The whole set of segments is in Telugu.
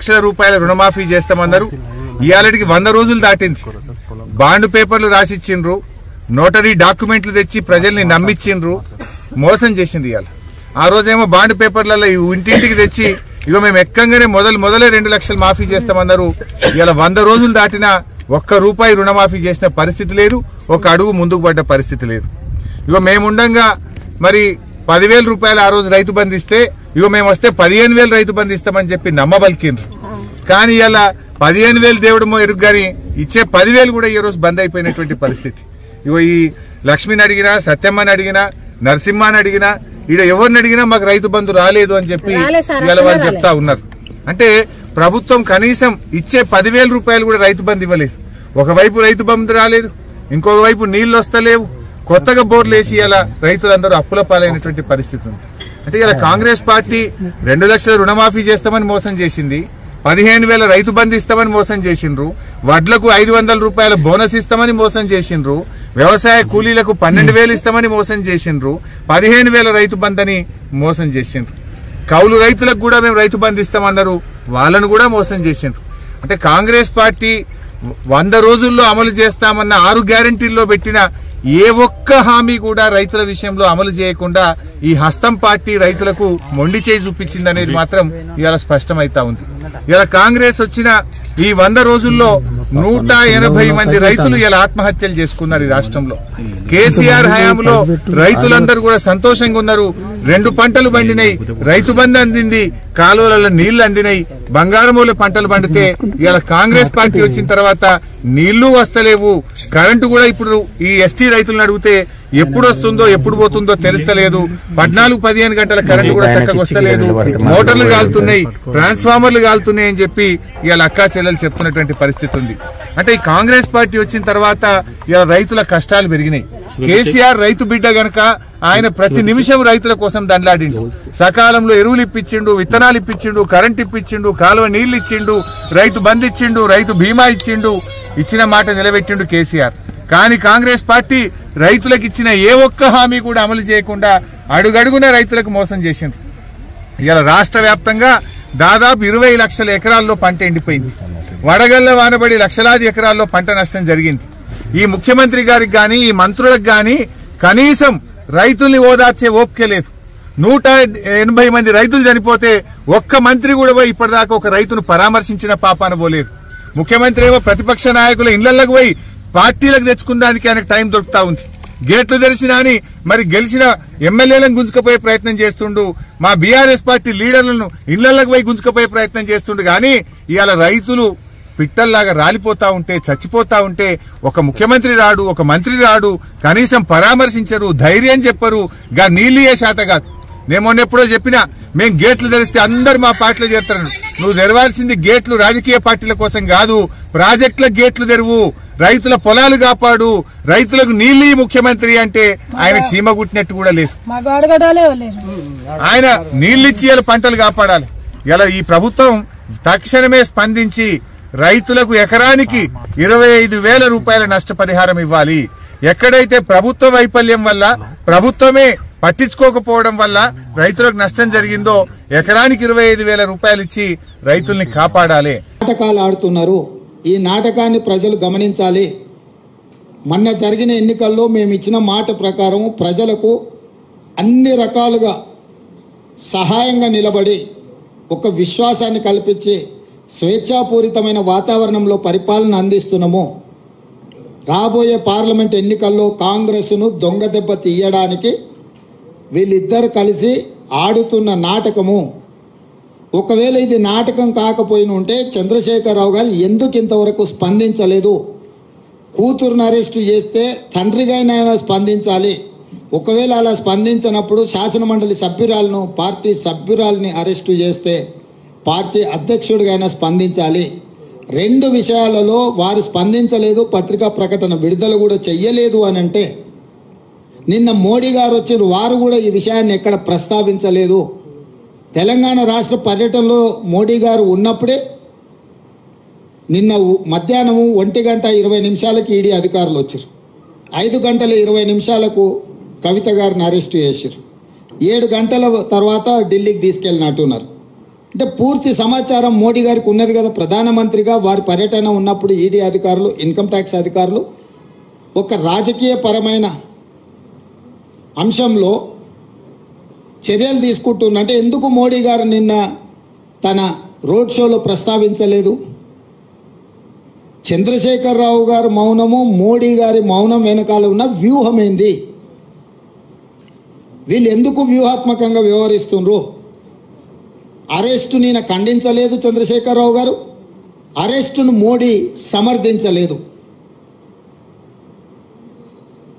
లక్షల రూపాయల రుణమాఫీ చేస్తామన్నారు. ఇవాళకి 100 రోజులు దాటింది. బాండ్ పేపర్లు రాసిచ్చిండ్రు, నోటరీ డాక్యుమెంట్లు తెచ్చి ప్రజల్ని నమ్మిచ్చిండ్రు, మోసం చేసింది. ఇవాళ ఆ రోజేమో బాండ్ పేపర్లలో ఇంటింటికి తెచ్చి ఇగో మేము ఎక్కంగానే మొదలే 2 లక్షలు మాఫీ చేస్తామన్నారు. ఇవాళ 100 రోజులు దాటినా ఒక్క రూపాయి రుణమాఫీ చేసిన పరిస్థితి లేదు, ఒక అడుగు ముందుకు పడ్డ పరిస్థితి లేదు. ఇగో మేముండంగా మరి 10,000 రూపాయలు ఆ రోజు రైతు బంధు ఇస్తే ఇగో మేము వస్తే 15,000 రైతు బంధు ఇస్తామని చెప్పి నమ్మబలికిండ్రు. కానీ ఇలా 15,000 దేవుడమో ఎరుగు కానీ ఇచ్చే 10,000 కూడా ఈ రోజు బంద్ అయిపోయినటువంటి పరిస్థితి. ఇగో ఈ లక్ష్మిని అడిగినా, సత్యమ్మని అడిగినా, నరసింహని అడిగినా, ఈడ ఎవరిని అడిగినా మాకు రైతు బంధు రాలేదు అని చెప్పి ఇలా వాళ్ళు చెప్తా ఉన్నారు. అంటే ప్రభుత్వం కనీసం ఇచ్చే 10,000 రూపాయలు కూడా రైతు బంధు ఇవ్వలేదు. ఒకవైపు రైతు బంధు రాలేదు, ఇంకొక వైపు నీళ్లు వస్తలేవు, కొత్తగా బోర్లు వేసి ఇలా రైతులందరూ అప్పుల పాలైనటువంటి పరిస్థితి ఉంది. అంటే ఇలా కాంగ్రెస్ పార్టీ 2 లక్షల రుణమాఫీ చేస్తామని మోసం చేసింది, 15,000 రైతు బంధు ఇస్తామని మోసం చేసిండ్రు, వడ్లకు 500 రూపాయల బోనస్ ఇస్తామని మోసం చేసిండ్రు, వ్యవసాయ కూలీలకు 12,000 ఇస్తామని మోసం చేసిండ్రు, 15,000 రైతు బంధని మోసం చేసిండ్రు. కౌలు రైతులకు కూడా మేము రైతు బంధు ఇస్తామన్నారు, వాళ్ళను కూడా మోసం చేసిండ్రు. అంటే కాంగ్రెస్ పార్టీ 100 రోజుల్లో అమలు చేస్తామన్న 6 గ్యారంటీల్లో పెట్టిన ఏ ఒక్క హామీ కూడా రైతుల విషయంలో అమలు చేయకుండా ఈ హస్తం పార్టీ రైతులకు మొండి చేయి చూపించిందనేది మాత్రం ఇవాళ స్పష్టమైతా ఉంది. ఇలా కాంగ్రెస్ వచ్చిన ఈ 100 రోజుల్లో 180 మంది రైతులు ఇలా ఆత్మహత్యలు చేసుకున్నారు ఈ రాష్ట్రంలో. కేసీఆర్ హయాంలో రైతులందరూ కూడా సంతోషంగా ఉన్నారు. 2 పంటలు పండినాయి, రైతు బంధు అందింది, కాలువలలో నీళ్లు అందినాయి, బంగారమూల పంటలు పండితే ఇలా కాంగ్రెస్ పార్టీ వచ్చిన తర్వాత నీళ్లు వస్తలేవు, కరెంటు కూడా ఇప్పుడు ఈ ఎస్టీ రైతులను అడిగితే ఎప్పుడు వస్తుందో ఎప్పుడు పోతుందో తెలుస్తలేదు, 14-15 గంటల కరెంటు కూడా చక్కగా వస్తలేదు, మోటార్లు కాలుతున్నాయి, ట్రాన్స్ఫార్మర్లు కాలుతున్నాయి అని చెప్పి ఇవాళ అక్కా చెల్లెలు చెప్తున్నటువంటి పరిస్థితి ఉంది. అంటే ఈ కాంగ్రెస్ పార్టీ వచ్చిన తర్వాత ఇలా రైతుల కష్టాలు పెరిగినాయి. కేసీఆర్ రైతు బిడ్డ గనక ఆయన ప్రతి నిమిషం రైతుల కోసం దండలాడిండు, సకాలంలో ఎరువులు ఇప్పించిండు, విత్తనాలు ఇప్పించిండు, కరెంట్ ఇప్పించిండు, కాలువ నీళ్లు ఇచ్చిండు, రైతు బంధు ఇచ్చిండు, రైతు బీమా ఇచ్చిండు, ఇచ్చిన మాట నిలబెట్టిండు కేసీఆర్. కానీ కాంగ్రెస్ పార్టీ రైతులకు ఇచ్చిన ఏ ఒక్క హామీ కూడా అమలు చేయకుండా అడుగడుగున రైతులకు మోసం చేసిండ్రు. ఇలా రాష్ట్ర వ్యాప్తంగా దాదాపు 20 లక్షల ఎకరాల్లో పంట ఎండిపోయింది, వడగళ్ల వానబడి లక్షలాది ఎకరాల్లో పంట నష్టం జరిగింది. ఈ ముఖ్యమంత్రి గారికి గాని ఈ మంత్రులకు గాని కనీసం రైతుల్ని ఓదార్చే ఓపిక లేదు. 180 మంది రైతులు చనిపోతే ఒక్క మంత్రి కూడా పోయి ఇప్పటిదాకా ఒక రైతును పరామర్శించిన పాపాన పోలేదు. ముఖ్యమంత్రి ఏమో ప్రతిపక్ష నాయకుల ఇళ్లకు పోయి పార్టీలకు తెచ్చుకున్నానికి ఆయనకు టైం దొరుకుతా ఉంది. గేట్లు తెరిచినా అని మరి గెలిచిన ఎమ్మెల్యేలను గుంజుకపోయే ప్రయత్నం చేస్తుండు, మా బీఆర్ఎస్ పార్టీ లీడర్లను ఇళ్లకు పోయి గుంజుకపోయే ప్రయత్నం చేస్తుండు. కానీ ఇవాళ రైతులు పిట్టల్లాగా రాలిపోతా ఉంటే, చచ్చిపోతా ఉంటే ఒక ముఖ్యమంత్రి రాడు, ఒక మంత్రి రాడు, కనీసం పరామర్శించరు, ధైర్యం చెప్పరు, గా నీళ్ళు ఏ శాత కాదు. నేను మొన్న ఎప్పుడో చెప్పినా మేము గేట్లు తెరిస్తే అందరు మా పార్టీలో చేస్తారు. నువ్వు తెరవాల్సింది గేట్లు రాజకీయ పార్టీల కోసం కాదు, ప్రాజెక్టుల గేట్లు తెరువు, రైతుల పొలాలు కాపాడు, రైతులకు నీళ్ళు ముఖ్యమంత్రి అంటే ఆయన చీమ గుట్టినట్టు కూడా లేదు. ఆయన నీళ్ళిచ్చి ఇలా పంటలు కాపాడాలి. ఇలా ఈ ప్రభుత్వం తక్షణమే స్పందించి రైతులకు ఎకరానికి 25,000 రూపాయల నష్టపరిహారం ఇవ్వాలి. ఎక్కడైతే ప్రభుత్వ వైఫల్యం వల్ల, ప్రభుత్వమే పట్టించుకోకపోవడం వల్ల రైతులకు నష్టం జరిగిందో ఎకరానికి 25,000 రూపాయలు ఇచ్చి రైతుల్ని కాపాడాలి. నాటకాలు ఆడుతున్నారు, ఈ నాటకాన్ని ప్రజలు గమనించాలి. మొన్న జరిగిన ఎన్నికల్లో మేము ఇచ్చిన మాట ప్రకారం ప్రజలకు అన్ని రకాలుగా సహాయంగా నిలబడి ఒక విశ్వాసాన్ని కల్పించి స్వేచ్ఛాపూరితమైన వాతావరణంలో పరిపాలన అందిస్తున్నాము. రాబోయే పార్లమెంట్ ఎన్నికల్లో కాంగ్రెస్ను దొంగదెబ్బ తీయడానికి వీళ్ళిద్దరు కలిసి ఆడుతున్న నాటకము. ఒకవేళ ఇది నాటకం కాకపోయిన ఉంటే చంద్రశేఖరరావు గారు ఎందుకు ఇంతవరకు స్పందించలేదు? కూతురును అరెస్టు చేస్తే తండ్రిగానైనా స్పందించాలి. ఒకవేళ అలా స్పందించినప్పుడు శాసనమండలి సభ్యురాలను, పార్టీ సభ్యురాలని అరెస్టు చేస్తే పార్టీ అధ్యక్షుడిగైనా స్పందించాలి. 2 విషయాలలో వారు స్పందించలేదు, పత్రికా ప్రకటన విడుదల కూడా చెయ్యలేదు అని అంటే, నిన్న మోడీ గారు వచ్చిన వారు కూడా ఈ విషయాన్ని ఎక్కడ ప్రస్తావించలేదు. తెలంగాణ రాష్ట్ర పర్యటనలో మోడీ గారు ఉన్నప్పుడే నిన్న మధ్యాహ్నం 1:20 ఈడీ అధికారులు వచ్చారు. 5:20 కవిత గారిని అరెస్టు చేశారు. 7 గంటల తర్వాత ఢిల్లీకి తీసుకెళ్ళినట్టున్నారు. అంటే పూర్తి సమాచారం మోడీ గారికి ఉన్నది కదా, ప్రధానమంత్రిగా వారి పర్యటన ఉన్నప్పుడు ఈడీ అధికారులు, ఇన్కమ్ ట్యాక్స్ అధికారులు ఒక రాజకీయపరమైన అంశంలో చర్యలు తీసుకుంటున్నంటే ఎందుకు మోడీ గారు నిన్న తన రోడ్ షోలో ప్రస్తావించలేదు? చంద్రశేఖరరావు గారు మౌనము, మోడీ గారి మౌనం వెనకాల ఉన్న వ్యూహం ఏంది? వీళ్ళు ఎందుకు వ్యూహాత్మకంగా వ్యవహరిస్తుండ్రు? అరెస్టు నేను ఖండించలేదు చంద్రశేఖరరావు గారు, అరెస్టును మోడీ సమర్థించలేదు.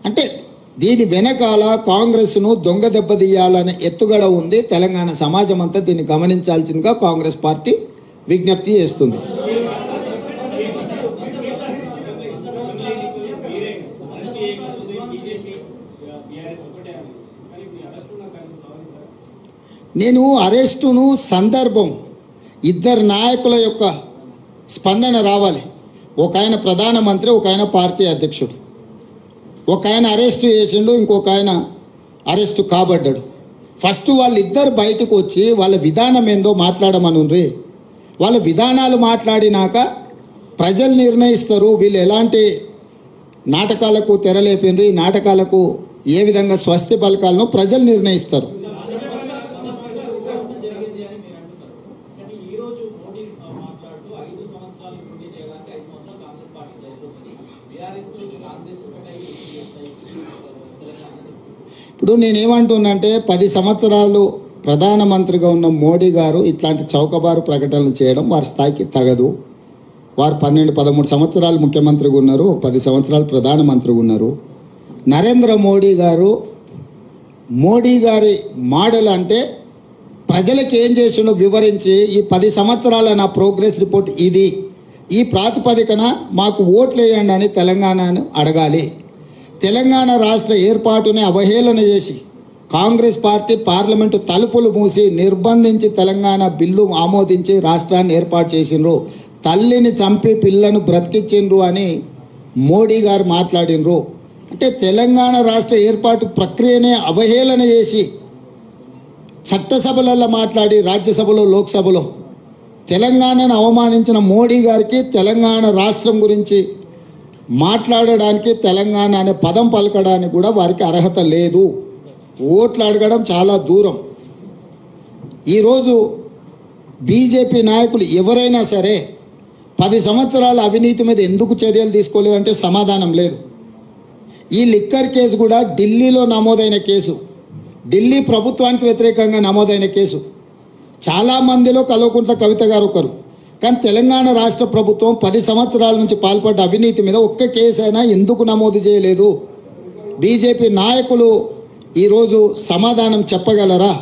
అంటే దీని వెనకాల కాంగ్రెస్ను దొంగ దెబ్బతీయాలనే ఎత్తుగడ ఉంది. తెలంగాణ సమాజం అంతా దీన్ని గమనించాల్సిందిగా కాంగ్రెస్ పార్టీ విజ్ఞప్తి చేస్తుంది. నేను అరెస్టును సందర్భం, ఇద్దరు నాయకుల యొక్క స్పందన రావాలి. ఒక ఆయన ప్రధానమంత్రి, ఒక ఆయన పార్టీ అధ్యక్షుడు. ఒక ఆయన అరెస్టు చేసిండు, ఇంకొక ఆయన అరెస్టు కాబడ్డాడు. ఫస్ట్ వాళ్ళిద్దరు బయటకు వచ్చి వాళ్ళ విధానం ఏందో మాట్లాడమనుండ్రి. వాళ్ళ విధానాలు మాట్లాడినాక ప్రజలు నిర్ణయిస్తారు వీళ్ళు ఎలాంటి నాటకాలకు తెరలేపిండ్రు, ఈ నాటకాలకు ఏ విధంగా స్వస్తి పలకాలనో ప్రజలు నిర్ణయిస్తారు. ఇప్పుడు నేనేమంటున్నానంటే 10 సంవత్సరాలు ప్రధానమంత్రిగా ఉన్న మోడీ గారు ఇట్లాంటి చౌకబారు ప్రకటనలు చేయడం వారి స్థాయికి తగదు. వారు 12-13 సంవత్సరాలు ముఖ్యమంత్రిగా ఉన్నారు, 10 సంవత్సరాలు ప్రధానమంత్రిగా ఉన్నారు. నరేంద్ర మోడీ గారు, మోడీ గారి మోడల్ అంటే ప్రజలకు ఏం చేసిండో వివరించి ఈ 10 సంవత్సరాల నా ప్రోగ్రెస్ రిపోర్ట్ ఇది, ఈ ప్రాతిపదికన మాకు ఓట్లు వేయండి అని తెలంగాణను అడగాలి. తెలంగాణ రాష్ట్ర ఏర్పాటుని అవహేళన చేసి కాంగ్రెస్ పార్టీ పార్లమెంటు తలుపులు మూసి నిర్బంధించి తెలంగాణ బిల్లు ఆమోదించి రాష్ట్రాన్ని ఏర్పాటు చేసిండ్రు. తల్లిని చంపి పిల్లను బ్రతికించిండ్రు అని మోడీ గారు మాట్లాడినరు. అంటే తెలంగాణ రాష్ట్ర ఏర్పాటు ప్రక్రియనే అవహేళన చేసి చట్టసభలలో మాట్లాడి రాజ్యసభలో, లోక్సభలో తెలంగాణను అవమానించిన మోడీ గారికి తెలంగాణ రాష్ట్రం గురించి మాట్లాడడానికి, తెలంగాణ అనే పదం పలకడానికి కూడా వారికి అర్హత లేదు. ఓట్లు అడగడం చాలా దూరం. ఈరోజు బీజేపీ నాయకులు ఎవరైనా సరే 10 సంవత్సరాల అవినీతి మీద ఎందుకు చర్యలు తీసుకోలేదంటే సమాధానం లేదు. ఈ లిక్కర్ కేసు కూడా ఢిల్లీలో నమోదైన కేసు, ఢిల్లీ ప్రభుత్వానికి వ్యతిరేకంగా నమోదైన కేసు. చాలామందిలో కల్వకుంట్ల కవిత గారు ఒకరు. కానీ తెలంగాణ రాష్ట్ర ప్రభుత్వం 10 సంవత్సరాల నుంచి పాల్పడ్డ అవినీతి మీద ఒక్క కేసు అయినా ఎందుకు నమోదు చేయలేదు? బీజేపీ నాయకులు ఈరోజు సమాధానం చెప్పగలరా?